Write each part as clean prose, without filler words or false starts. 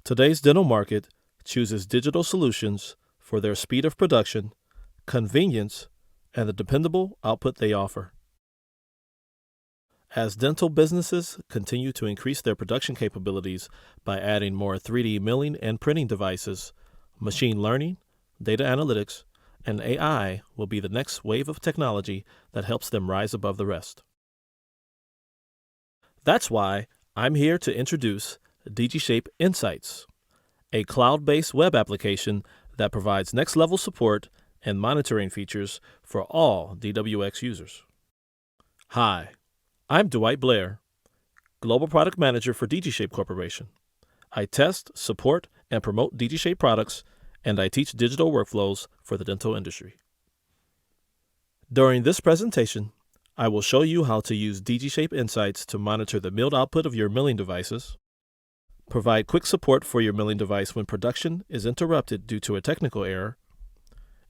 Today's dental market chooses digital solutions for their speed of production, convenience, and the dependable output they offer. As dental businesses continue to increase their production capabilities by adding more 3D milling and printing devices, machine learning, data analytics, and AI will be the next wave of technology that helps them rise above the rest. That's why I'm here to introduce DGSHAPE Insights, a cloud-based web application that provides next-level support and monitoring features for all DWX users. Hi, I'm Dwight Blair, Global Product Manager for DGSHAPE Corporation. I test, support, and promote DGSHAPE products, and I teach digital workflows for the dental industry. During this presentation, I will show you how to use DGSHAPE Insights to monitor the milled output of your milling devices, provide quick support for your milling device when production is interrupted due to a technical error,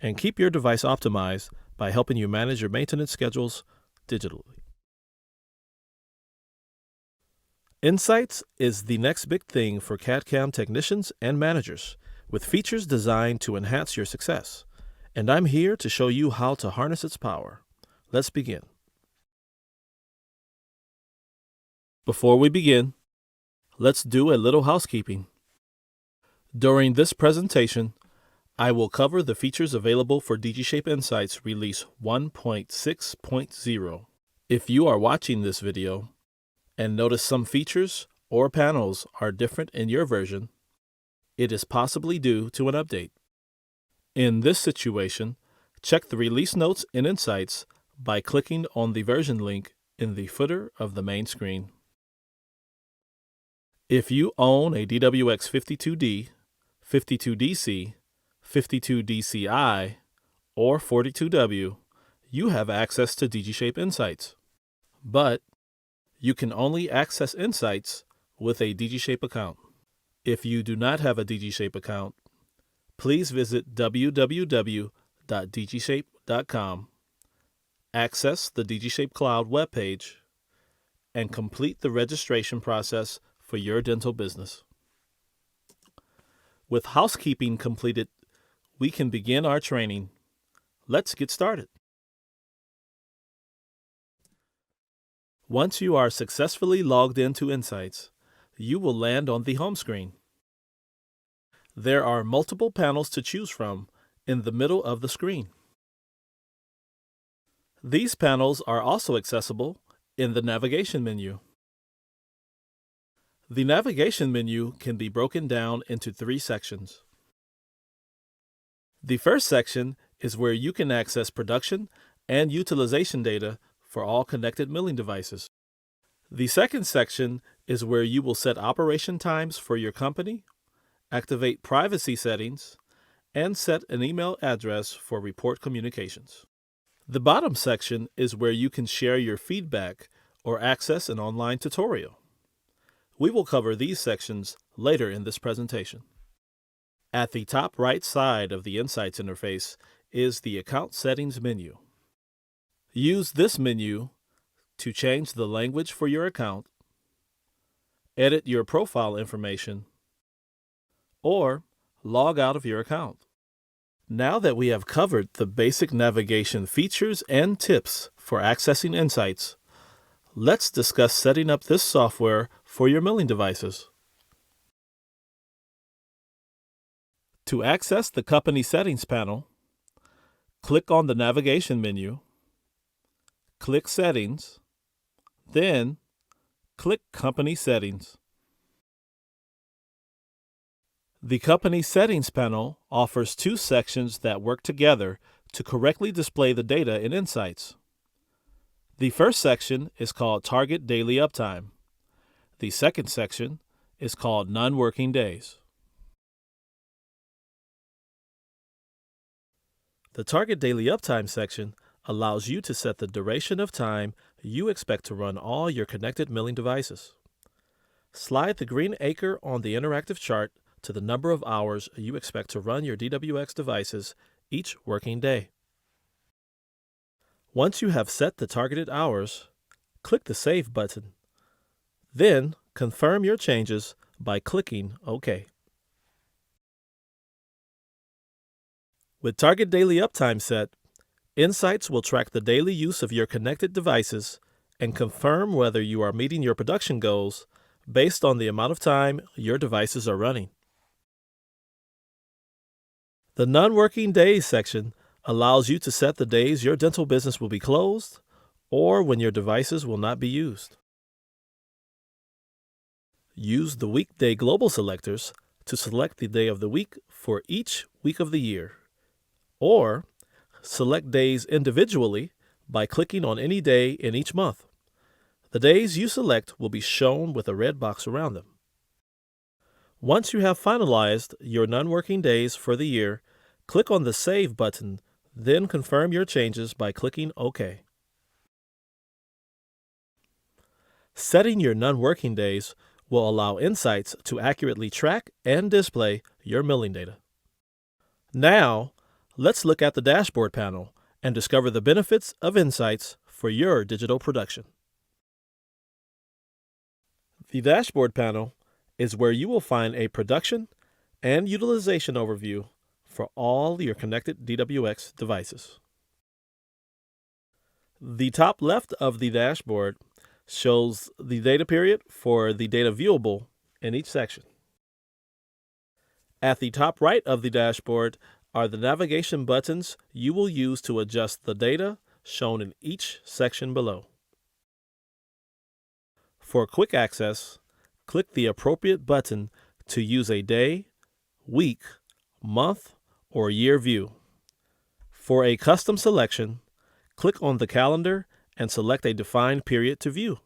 and keep your device optimized by helping you manage your maintenance schedules digitally. Insights is the next big thing for CAD/CAM technicians and managers, with features designed to enhance your success, and I'm here to show you how to harness its power. Let's begin. Before we begin, let's do a little housekeeping. During this presentation, I will cover the features available for DGSHAPE Insights Release 1.6.0. If you are watching this video and notice some features or panels are different in your version, it is possibly due to an update. In this situation, check the release notes in Insights by clicking on the version link in the footer of the main screen. If you own a DWX 52D, 52DC, 52DCi, or 42W, you have access to DGSHAPE Insights. But you can only access Insights with a DGSHAPE account. If you do not have a DGSHAPE account, please visit www.dgshape.com, access the DGSHAPE Cloud webpage, and complete the registration process for your dental business. With housekeeping completed, we can begin our training. Let's get started. Once you are successfully logged into Insights, you will land on the home screen. There are multiple panels to choose from in the middle of the screen. These panels are also accessible in the navigation menu. The navigation menu can be broken down into 3 sections. The first section is where you can access production and utilization data for all connected milling devices. The second section is where you will set operation times for your company, activate privacy settings, and set an email address for report communications. The bottom section is where you can share your feedback or access an online tutorial. We will cover these sections later in this presentation. At the top right side of the Insights interface is the Account Settings menu. Use this menu to change the language for your account, edit your profile information, or log out of your account. Now that we have covered the basic navigation features and tips for accessing Insights, let's discuss setting up this software for your milling devices. To access the Company Settings panel, click on the navigation menu, click Settings, then click Company Settings. The Company Settings panel offers 2 sections that work together to correctly display the data in Insights. The first section is called Target Daily Uptime. The second section is called Non-Working Days. The Target Daily Uptime section allows you to set the duration of time you expect to run all your connected milling devices. Slide the green anchor on the interactive chart to the number of hours you expect to run your DWX devices each working day. Once you have set the targeted hours, click the Save button. Then confirm your changes by clicking OK. With Target Daily Uptime set, Insights will track the daily use of your connected devices and confirm whether you are meeting your production goals based on the amount of time your devices are running. The Non-Working Days section allows you to set the days your dental business will be closed or when your devices will not be used. Use the Weekday Global selectors to select the day of the week for each week of the year, or select days individually by clicking on any day in each month. The days you select will be shown with a red box around them. Once you have finalized your non-working days for the year, click on the Save button, then confirm your changes by clicking OK. Setting your non-working days will allow Insights to accurately track and display your milling data. Now, let's look at the dashboard panel and discover the benefits of Insights for your digital production. The dashboard panel is where you will find a production and utilization overview for all your connected DWX devices. The top left of the dashboard shows the data period for the data viewable in each section. At the top right of the dashboard are the navigation buttons you will use to adjust the data shown in each section below. For quick access, click the appropriate button to use a day, week, month, or year view. For a custom selection, click on the calendar and select a defined period to view.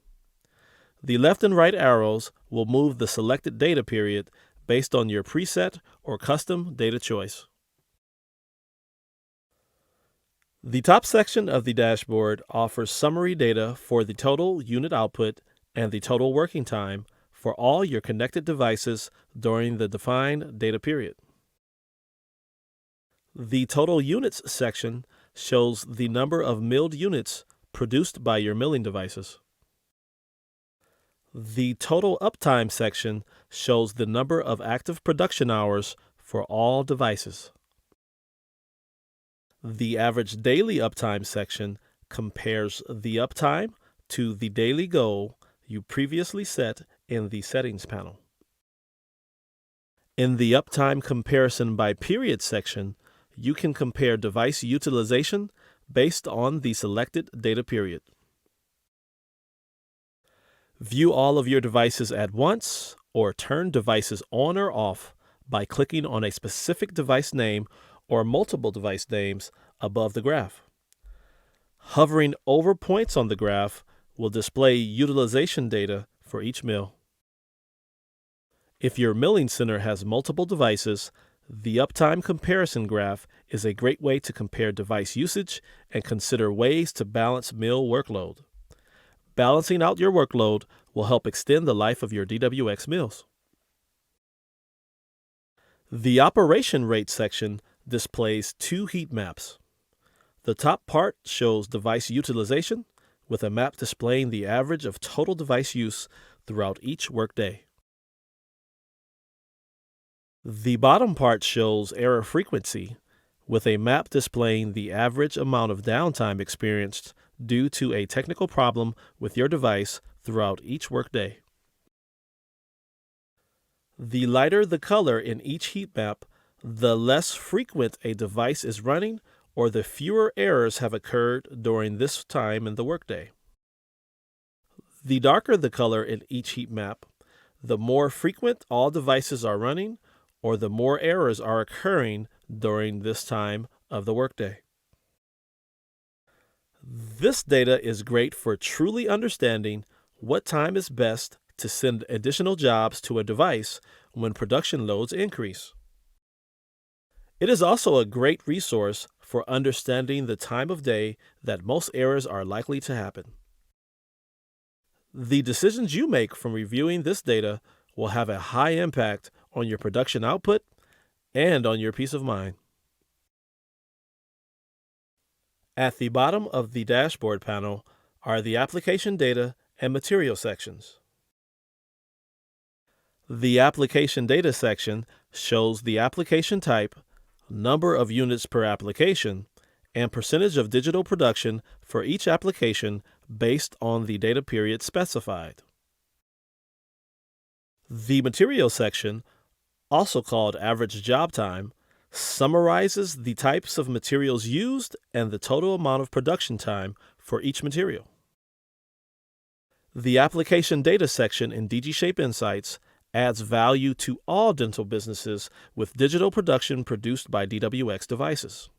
The left and right arrows will move the selected data period based on your preset or custom data choice. The top section of the dashboard offers summary data for the total unit output and the total working time for all your connected devices during the defined data period. The Total Units section shows the number of milled units produced by your milling devices. The Total Uptime section shows the number of active production hours for all devices. The Average Daily Uptime section compares the uptime to the daily goal you previously set in the Settings panel. In the Uptime Comparison by Period section, you can compare device utilization based on the selected data period. View all of your devices at once or turn devices on or off by clicking on a specific device name or multiple device names above the graph. Hovering over points on the graph will display utilization data for each mill. If your milling center has multiple devices, the Uptime Comparison graph is a great way to compare device usage and consider ways to balance mill workload. Balancing out your workload will help extend the life of your DWX mills. The Operation Rate section displays two heat maps. The top part shows device utilization, with a map displaying the average of total device use throughout each workday. The bottom part shows error frequency, with a map displaying the average amount of downtime experienced due to a technical problem with your device throughout each workday. The lighter the color in each heat map, the less frequent a device is running or the fewer errors have occurred during this time in the workday. The darker the color in each heat map, the more frequent all devices are running or the more errors are occurring during this time of the workday. This data is great for truly understanding what time is best to send additional jobs to a device when production loads increase. It is also a great resource for understanding the time of day that most errors are likely to happen. The decisions you make from reviewing this data will have a high impact on your production output and on your peace of mind. At the bottom of the dashboard panel are the application data and material sections. The application data section shows the application type, number of units per application, and percentage of digital production for each application based on the data period specified. The material section, also called average job time, summarizes the types of materials used and the total amount of production time for each material. The application data section in DGSHAPE Insights adds value to all dental businesses with digital production produced by DWX devices.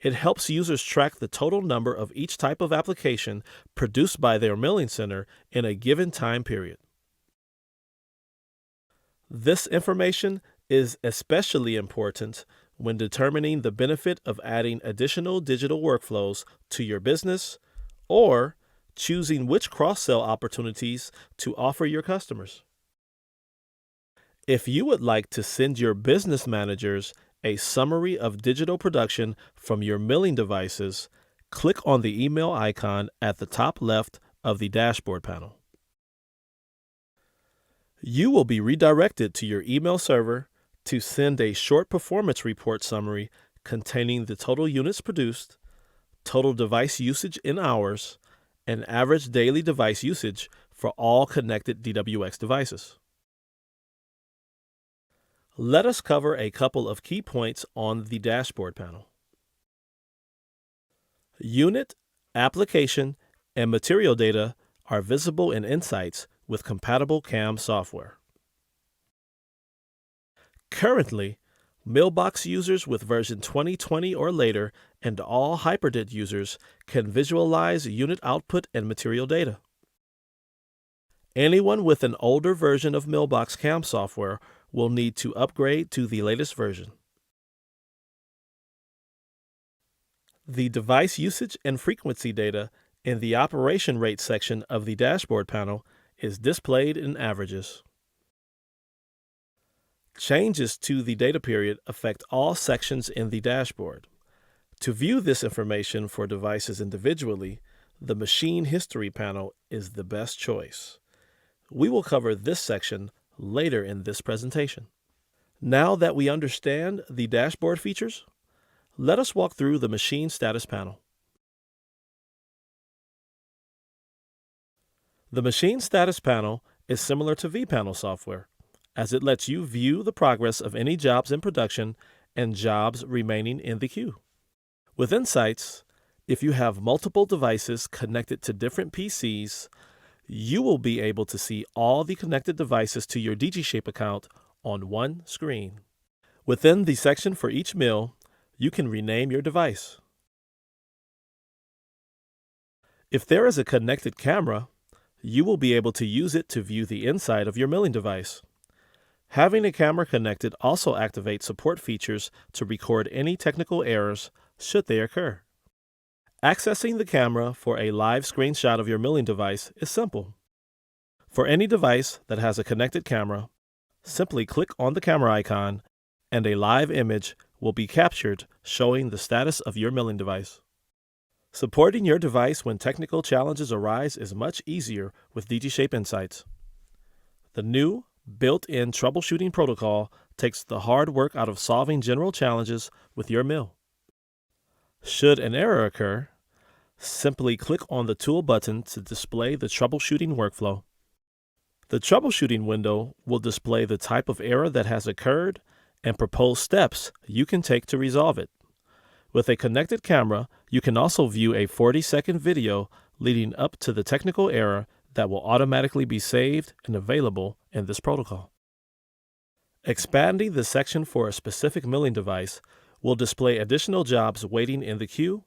It helps users track the total number of each type of application produced by their milling center in a given time period. This information is especially important when determining the benefit of adding additional digital workflows to your business or choosing which cross-sell opportunities to offer your customers. If you would like to send your business managers a summary of digital production from your milling devices, click on the email icon at the top left of the dashboard panel. You will be redirected to your email server to send a short performance report summary containing the total units produced, total device usage in hours, and average daily device usage for all connected DWX devices. Let us cover a couple of key points on the dashboard panel. Unit, application, and material data are visible in Insights with compatible CAM software. Currently, Mailbox users with version 2020 or later and all Hyperdent users can visualize unit output and material data. Anyone with an older version of Mailbox CAM software will need to upgrade to the latest version. The device usage and frequency data in the operation rate section of the dashboard panel is displayed in averages. Changes to the data period affect all sections in the dashboard. To view this information for devices individually, the Machine History panel is the best choice. We will cover this section later in this presentation. Now that we understand the dashboard features, let us walk through the Machine Status panel. The Machine Status panel is similar to vPanel software, as it lets you view the progress of any jobs in production and jobs remaining in the queue. With Insights, if you have multiple devices connected to different PCs, you will be able to see all the connected devices to your DGSHAPE account on one screen. Within the section for each mill, you can rename your device. If there is a connected camera, you will be able to use it to view the inside of your milling device. Having a camera connected also activates support features to record any technical errors should they occur. Accessing the camera for a live screenshot of your milling device is simple. For any device that has a connected camera, simply click on the camera icon and a live image will be captured showing the status of your milling device. Supporting your device when technical challenges arise is much easier with DGSHAPE Insights. The new built-in troubleshooting protocol takes the hard work out of solving general challenges with your mill. Should an error occur, simply click on the Tool button to display the troubleshooting workflow. The troubleshooting window will display the type of error that has occurred and propose steps you can take to resolve it. With a connected camera, you can also view a 40-second video leading up to the technical error that will automatically be saved and available in this protocol. Expanding the section for a specific milling device will display additional jobs waiting in the queue,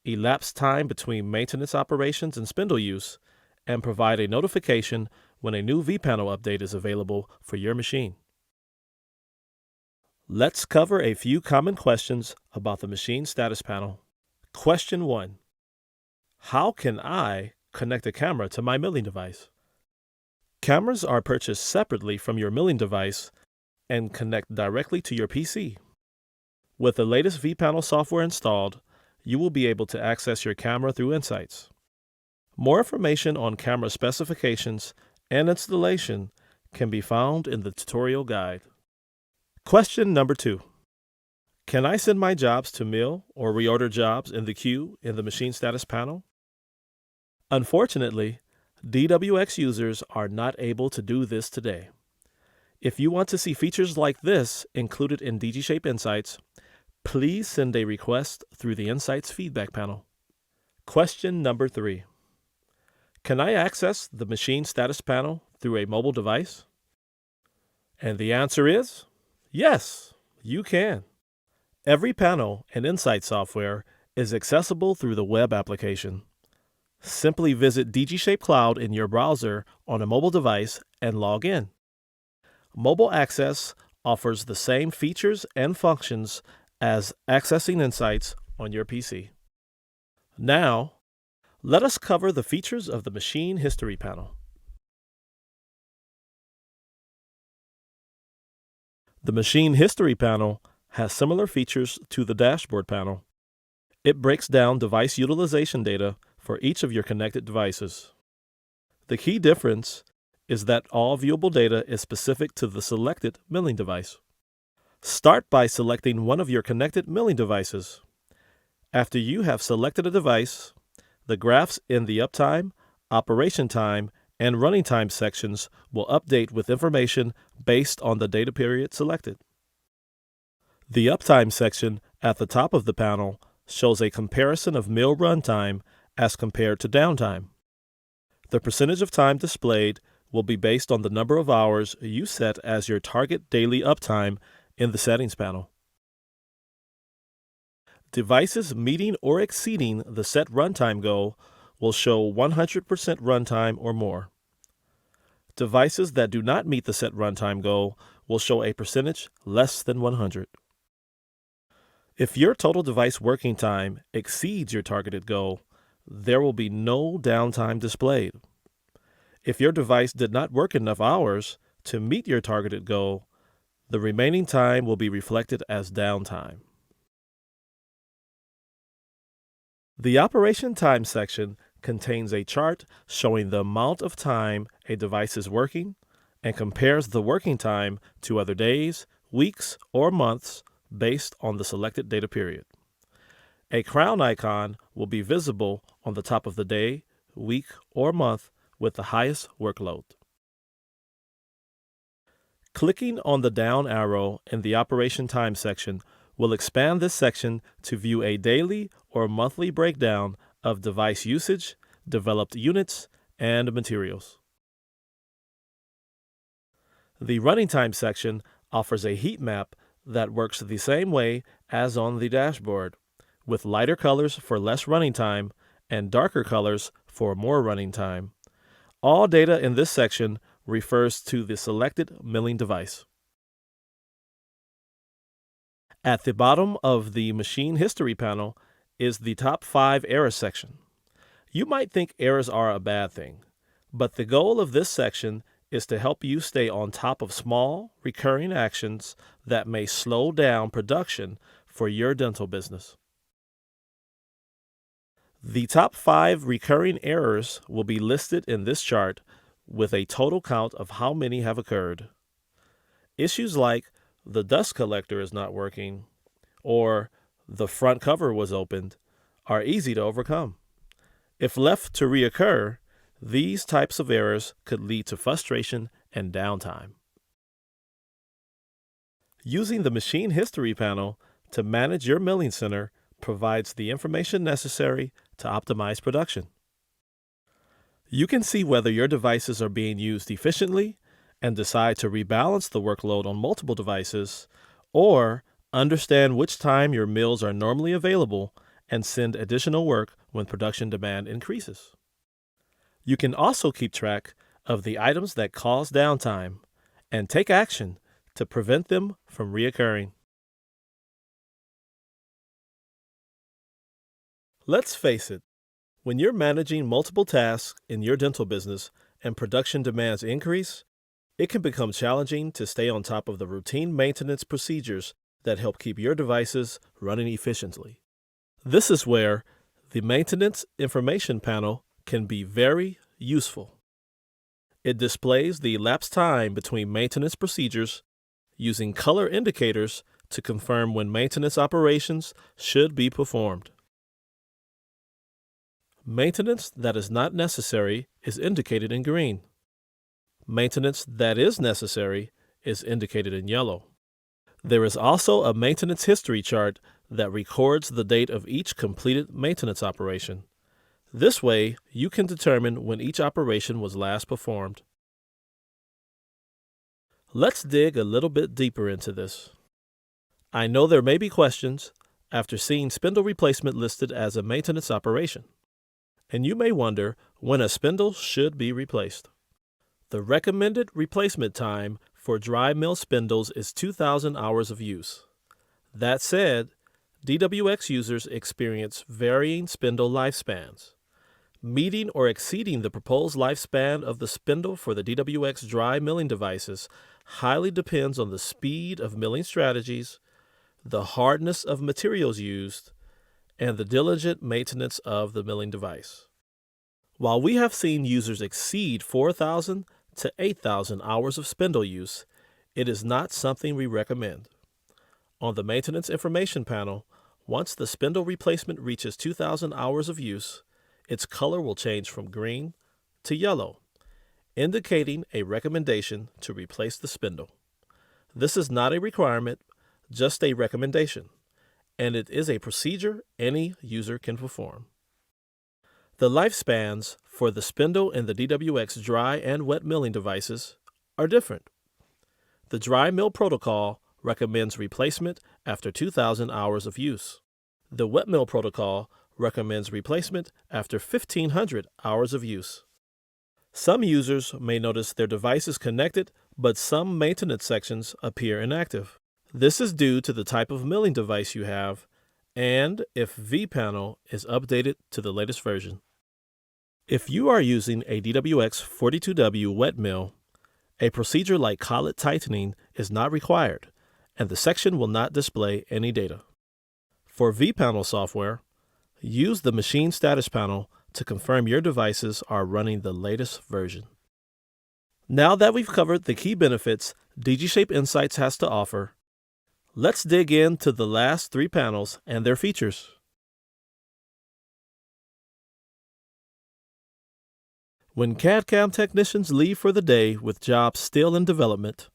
elapsed time between maintenance operations and spindle use, and provide a notification when a new vPanel update is available for your machine. Let's cover a few common questions about the Machine Status panel. Question 1. How can I connect a camera to my milling device? Cameras are purchased separately from your milling device and connect directly to your PC. With the latest vPanel software installed, you will be able to access your camera through Insights. More information on camera specifications and installation can be found in the tutorial guide. Question number 2. Can I send my jobs to mill or reorder jobs in the queue in the machine status panel? Unfortunately, DWX users are not able to do this today. If you want to see features like this included in DGSHAPE Insights, please send a request through the Insights feedback panel. Question number 3. Can I access the machine status panel through a mobile device? And the answer is yes, you can. Every panel in Insights software is accessible through the web application. Simply visit DGSHAPE Cloud in your browser on a mobile device and log in. Mobile access offers the same features and functions as accessing Insights on your PC. Now, let us cover the features of the Machine History panel. The Machine History panel has similar features to the Dashboard panel. It breaks down device utilization data for each of your connected devices. The key difference is that all viewable data is specific to the selected milling device. Start by selecting one of your connected milling devices. After you have selected a device, the graphs in the uptime, operation time, and running time sections will update with information based on the data period selected. The uptime section at the top of the panel shows a comparison of mill runtime as compared to downtime. The percentage of time displayed will be based on the number of hours you set as your target daily uptime in the Settings panel. Devices meeting or exceeding the set runtime goal will show 100% runtime or more. Devices that do not meet the set runtime goal will show a percentage less than 100. If your total device working time exceeds your targeted goal, there will be no downtime displayed. If your device did not work enough hours to meet your targeted goal, the remaining time will be reflected as downtime. The operation time section contains a chart showing the amount of time a device is working and compares the working time to other days, weeks, or months based on the selected data period. A crown icon will be visible on the top of the day, week, or month with the highest workload. Clicking on the down arrow in the operation time section will expand this section to view a daily or monthly breakdown of device usage, developed units, and materials. The running time section offers a heat map that works the same way as on the dashboard, with lighter colors for less running time and darker colors for more running time. All data in this section refers to the selected milling device. At the bottom of the Machine History panel is the Top 5 Errors section. You might think errors are a bad thing, but the goal of this section is to help you stay on top of small, recurring actions that may slow down production for your dental business. The top 5 recurring errors will be listed in this chart with a total count of how many have occurred. Issues like the dust collector is not working or the front cover was opened are easy to overcome. If left to reoccur, these types of errors could lead to frustration and downtime. Using the Machine History panel to manage your milling center provides the information necessary to optimize production. You can see whether your devices are being used efficiently and decide to rebalance the workload on multiple devices, or understand which time your mills are normally available and send additional work when production demand increases. You can also keep track of the items that cause downtime and take action to prevent them from reoccurring. Let's face it, when you're managing multiple tasks in your dental business and production demands increase, it can become challenging to stay on top of the routine maintenance procedures that help keep your devices running efficiently. This is where the Maintenance Information Panel can be very useful. It displays the elapsed time between maintenance procedures using color indicators to confirm when maintenance operations should be performed. Maintenance that is not necessary is indicated in green. Maintenance that is necessary is indicated in yellow. There is also a maintenance history chart that records the date of each completed maintenance operation. This way, you can determine when each operation was last performed. Let's dig a little bit deeper into this. I know there may be questions after seeing spindle replacement listed as a maintenance operation, and you may wonder when a spindle should be replaced. The recommended replacement time for dry mill spindles is 2,000 hours of use. That said, DWX users experience varying spindle lifespans. Meeting or exceeding the proposed lifespan of the spindle for the DWX dry milling devices highly depends on the speed of milling strategies, the hardness of materials used, and the diligent maintenance of the milling device. While we have seen users exceed 4,000 to 8,000 hours of spindle use, it is not something we recommend. On the Maintenance Information panel, once the spindle replacement reaches 2,000 hours of use, its color will change from green to yellow, indicating a recommendation to replace the spindle. This is not a requirement, just a recommendation, and it is a procedure any user can perform. The lifespans for the spindle in the DWX dry and wet milling devices are different. The dry mill protocol recommends replacement after 2,000 hours of use. The wet mill protocol recommends replacement after 1,500 hours of use. Some users may notice their device is connected, but some maintenance sections appear inactive. This is due to the type of milling device you have and if vPanel is updated to the latest version. If you are using a DWX 42W wet mill, a procedure like collet tightening is not required, and the section will not display any data. For vPanel software, use the Machine Status Panel to confirm your devices are running the latest version. Now that we've covered the key benefits DGSHAPE Insights has to offer, let's dig into the last three panels and their features. When CAD/CAM technicians leave for the day with jobs still in development,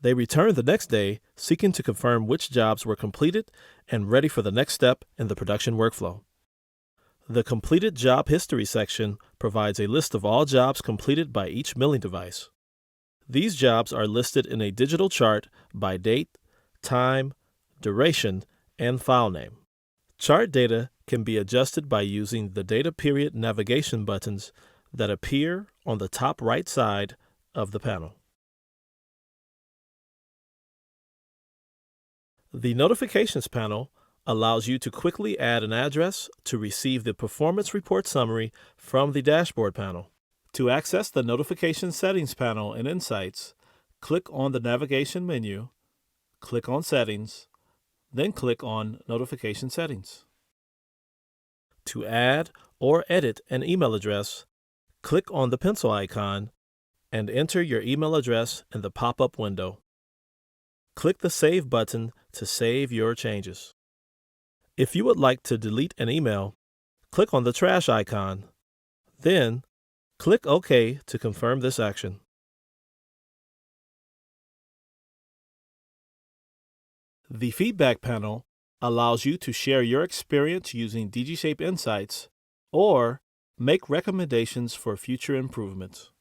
they return the next day seeking to confirm which jobs were completed and ready for the next step in the production workflow. The Completed Job History section provides a list of all jobs completed by each milling device. These jobs are listed in a digital chart by date, time, duration, and file name. Chart data can be adjusted by using the data period navigation buttons that appear on the top right side of the panel. The Notifications panel allows you to quickly add an address to receive the Performance Report Summary from the Dashboard panel. To access the Notification Settings panel in Insights, click on the navigation menu, click on Settings, then click on Notification Settings. To add or edit an email address, click on the pencil icon and enter your email address in the pop-up window. Click the Save button to save your changes. If you would like to delete an email, click on the trash icon. Then, click OK to confirm this action. The Feedback panel allows you to share your experience using DGSHAPE Insights or make recommendations for future improvements.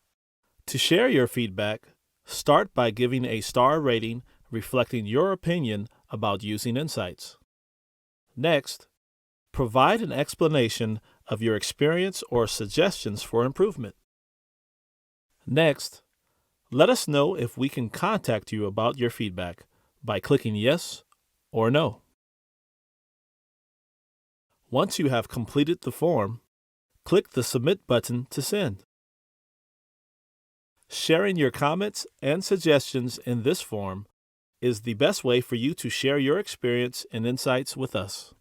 To share your feedback, start by giving a star rating reflecting your opinion about using Insights. Next, provide an explanation of your experience or suggestions for improvement. Next, let us know if we can contact you about your feedback by clicking Yes or No. Once you have completed the form, click the Submit button to send. Sharing your comments and suggestions in this form is the best way for you to share your experience and insights with us.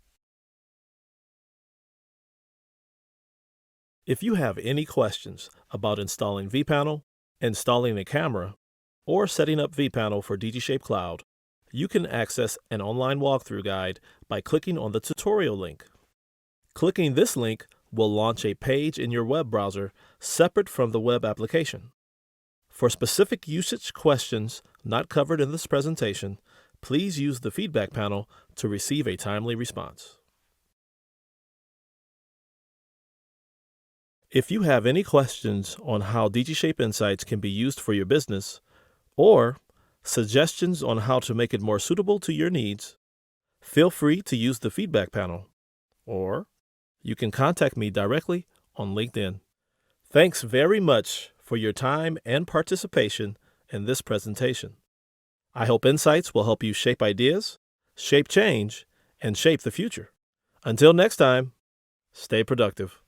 If you have any questions about installing vPanel, installing a camera, or setting up vPanel for DGSHAPE Cloud, You can access an online walkthrough guide by clicking on the tutorial link. Clicking this link will launch a page in your web browser separate from the web application. For specific usage questions not covered in this presentation, please use the feedback panel to receive a timely response. If you have any questions on how DGSHAPE Insights can be used for your business, or suggestions on how to make it more suitable to your needs, feel free to use the feedback panel, or you can contact me directly on LinkedIn. Thanks very much for your time and participation in this presentation. I hope Insights will help you shape ideas, shape change, and shape the future. Until next time, stay productive.